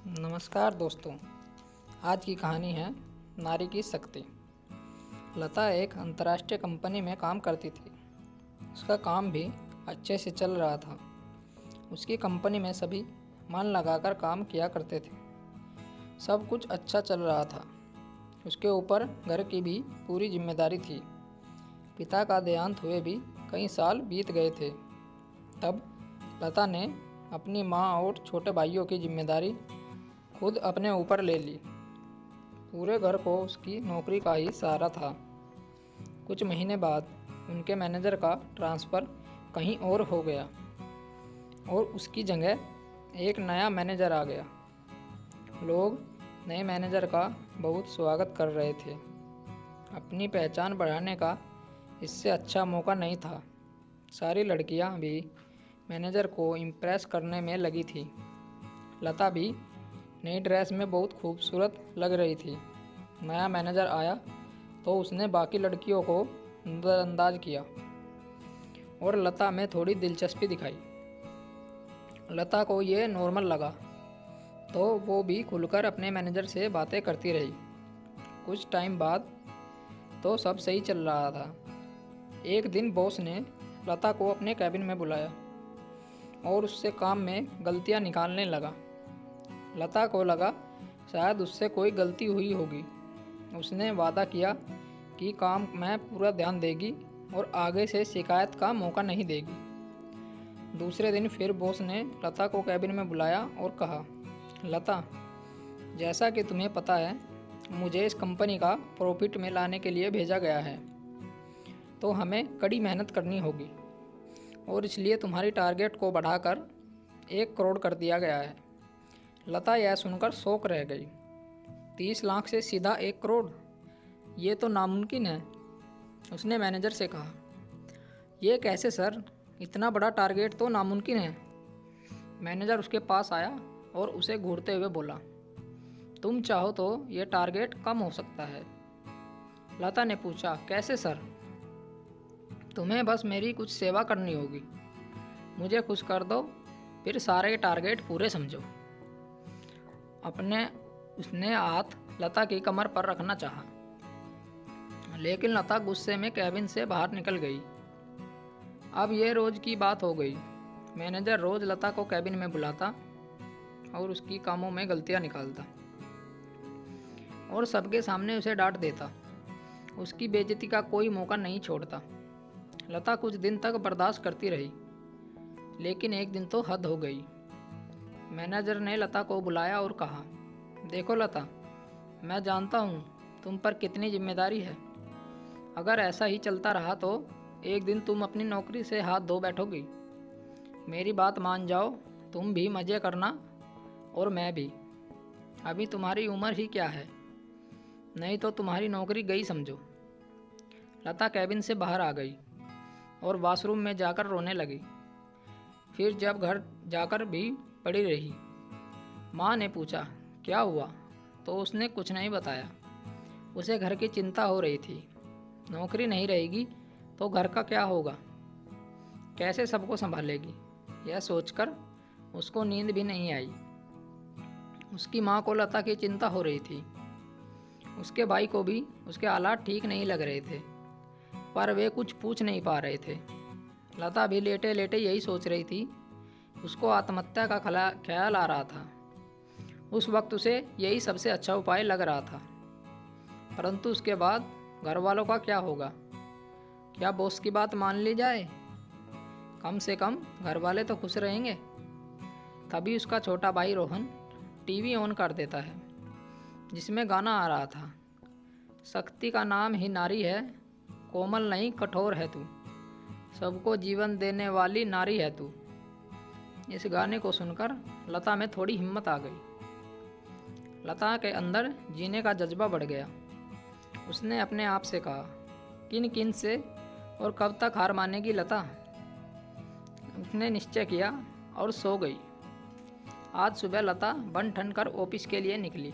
नमस्कार दोस्तों। आज की कहानी है नारी की शक्ति। लता एक अंतर्राष्ट्रीय कंपनी में काम करती थी। उसका काम भी अच्छे से चल रहा था। उसकी कंपनी में सभी मन लगाकर काम किया करते थे। सब कुछ अच्छा चल रहा था। उसके ऊपर घर की भी पूरी जिम्मेदारी थी। पिता का देहांत हुए भी कई साल बीत गए थे। तब लता ने अपनी माँ और छोटे भाइयों की जिम्मेदारी खुद अपने ऊपर ले ली। पूरे घर को उसकी नौकरी का ही सहारा था। कुछ महीने बाद उनके मैनेजर का ट्रांसफ़र कहीं और हो गया और उसकी जगह एक नया मैनेजर आ गया। लोग नए मैनेजर का बहुत स्वागत कर रहे थे। अपनी पहचान बढ़ाने का इससे अच्छा मौका नहीं था। सारी लड़कियां भी मैनेजर को इम्प्रेस करने में लगी थी। लता भी नई ड्रेस में बहुत खूबसूरत लग रही थी। नया मैनेजर आया तो उसने बाकी लड़कियों को नज़रअंदाज किया और लता में थोड़ी दिलचस्पी दिखाई। लता को ये नॉर्मल लगा तो वो भी खुलकर अपने मैनेजर से बातें करती रही। कुछ टाइम बाद तो सब सही चल रहा था। एक दिन बॉस ने लता को अपने कैबिन में बुलाया और उससे काम में गलतियां निकालने लगा। लता को लगा शायद उससे कोई गलती हुई होगी। उसने वादा किया कि काम में पूरा ध्यान देगी और आगे से शिकायत का मौका नहीं देगी। दूसरे दिन फिर बॉस ने लता को कैबिन में बुलाया और कहा, लता, जैसा कि तुम्हें पता है, मुझे इस कंपनी का प्रॉफिट में लाने के लिए भेजा गया है, तो हमें कड़ी मेहनत करनी होगी और इसलिए तुम्हारी टारगेट को बढ़ाकर 1 करोड़ कर दिया गया है। लता यह सुनकर शौक रह गई। 30 लाख से सीधा 1 करोड़, ये तो नामुमकिन है। उसने मैनेजर से कहा, ये कैसे सर, इतना बड़ा टारगेट तो नामुमकिन है। मैनेजर उसके पास आया और उसे घूरते हुए बोला, तुम चाहो तो ये टारगेट कम हो सकता है। लता ने पूछा, कैसे सर? तुम्हें बस मेरी कुछ सेवा करनी होगी। मुझे खुश कर दो, फिर सारे टारगेट पूरे समझो। उसने हाथ लता की कमर पर रखना चाहा, लेकिन लता गुस्से में कैबिन से बाहर निकल गई। अब यह रोज की बात हो गई। मैनेजर रोज लता को कैबिन में बुलाता और उसकी कामों में गलतियां निकालता और सबके सामने उसे डांट देता। उसकी बेइज्जती का कोई मौका नहीं छोड़ता। लता कुछ दिन तक बर्दाश्त करती रही, लेकिन एक दिन तो हद हो गई। मैनेजर ने लता को बुलाया और कहा, देखो लता, मैं जानता हूँ तुम पर कितनी जिम्मेदारी है। अगर ऐसा ही चलता रहा तो एक दिन तुम अपनी नौकरी से हाथ धो बैठोगी। मेरी बात मान जाओ, तुम भी मज़े करना और मैं भी। अभी तुम्हारी उम्र ही क्या है, नहीं तो तुम्हारी नौकरी गई समझो। लता कैबिन से बाहर आ गई और वॉशरूम में जाकर रोने लगी। फिर जब घर जाकर भी पड़ी रही। माँ ने पूछा, क्या हुआ? तो उसने कुछ नहीं बताया। उसे घर की चिंता हो रही थी। नौकरी नहीं रहेगी तो घर का क्या होगा, कैसे सबको संभालेगी, यह सोचकर उसको नींद भी नहीं आई। उसकी माँ को लता की चिंता हो रही थी। उसके भाई को भी उसके हालात ठीक नहीं लग रहे थे, पर वे कुछ पूछ नहीं पा रहे थे। लता भी लेटे लेटे यही सोच रही थी। उसको आत्महत्या का ख्याल आ रहा था। उस वक्त उसे यही सबसे अच्छा उपाय लग रहा था। परंतु उसके बाद घर वालों का क्या होगा? क्या बॉस की बात मान ली जाए? कम से कम घर वाले तो खुश रहेंगे। तभी उसका छोटा भाई रोहन टीवी ऑन कर देता है, जिसमें गाना आ रहा था, शक्ति का नाम ही नारी है, कोमल नहीं कठोर है तू, सबको जीवन देने वाली नारी है तू। इस गाने को सुनकर लता में थोड़ी हिम्मत आ गई। लता के अंदर जीने का जज्बा बढ़ गया। उसने अपने आप से कहा, किन किन से और कब तक हार मानेगी लता? उसने निश्चय किया और सो गई। आज सुबह लता बन ठन कर ऑफिस के लिए निकली।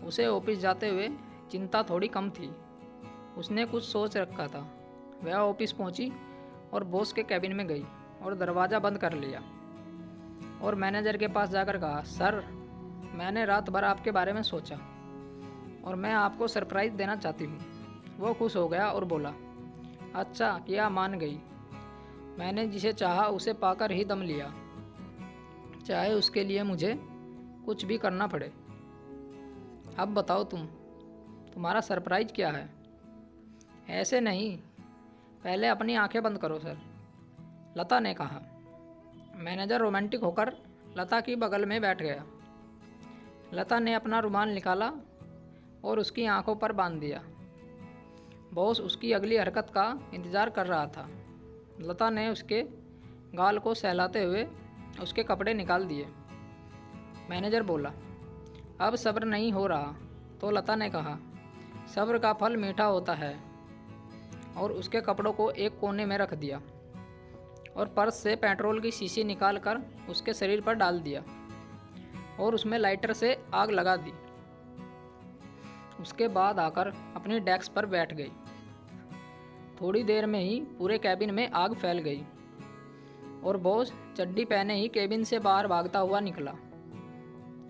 उसे ऑफिस जाते हुए चिंता थोड़ी कम थी। उसने कुछ सोच रखा था। वह ऑफिस पहुंची और बॉस के कैबिन में गई और दरवाज़ा बंद कर लिया और मैनेजर के पास जाकर कहा, सर, मैंने रात भर आपके बारे में सोचा और मैं आपको सरप्राइज़ देना चाहती हूँ। वो खुश हो गया और बोला, अच्छा किया, मान गई। मैंने जिसे चाहा उसे पाकर ही दम लिया, चाहे उसके लिए मुझे कुछ भी करना पड़े। अब बताओ तुम्हारा सरप्राइज क्या है? ऐसे नहीं, पहले अपनी आंखें बंद करो सर, लता ने कहा। मैनेजर रोमांटिक होकर लता की बगल में बैठ गया। लता ने अपना रुमाल निकाला और उसकी आंखों पर बांध दिया। बॉस उसकी अगली हरकत का इंतज़ार कर रहा था। लता ने उसके गाल को सहलाते हुए उसके कपड़े निकाल दिए। मैनेजर बोला, अब सब्र नहीं हो रहा। तो लता ने कहा, सब्र का फल मीठा होता है, और उसके कपड़ों को एक कोने में रख दिया और पर्स से पेट्रोल की शीशी निकाल कर उसके शरीर पर डाल दिया और उसमें लाइटर से आग लगा दी। उसके बाद आकर अपनी डेस्क पर बैठ गई। थोड़ी देर में ही पूरे कैबिन में आग फैल गई और बॉस चड्डी पहने ही कैबिन से बाहर भागता हुआ निकला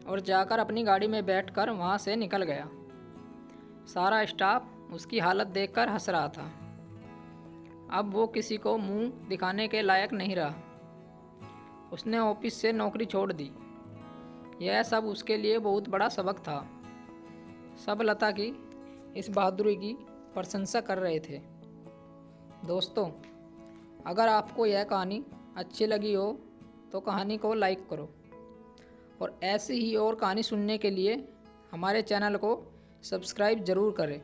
और जाकर अपनी गाड़ी में बैठकर वहाँ से निकल गया। सारा स्टाफ उसकी हालत देखकर हंस रहा था। अब वो किसी को मुंह दिखाने के लायक नहीं रहा। उसने ऑफिस से नौकरी छोड़ दी। यह सब उसके लिए बहुत बड़ा सबक था। सब लता की इस बहादुरी की प्रशंसा कर रहे थे। दोस्तों, अगर आपको यह कहानी अच्छी लगी हो तो कहानी को लाइक करो और ऐसी ही और कहानी सुनने के लिए हमारे चैनल को सब्सक्राइब ज़रूर करें।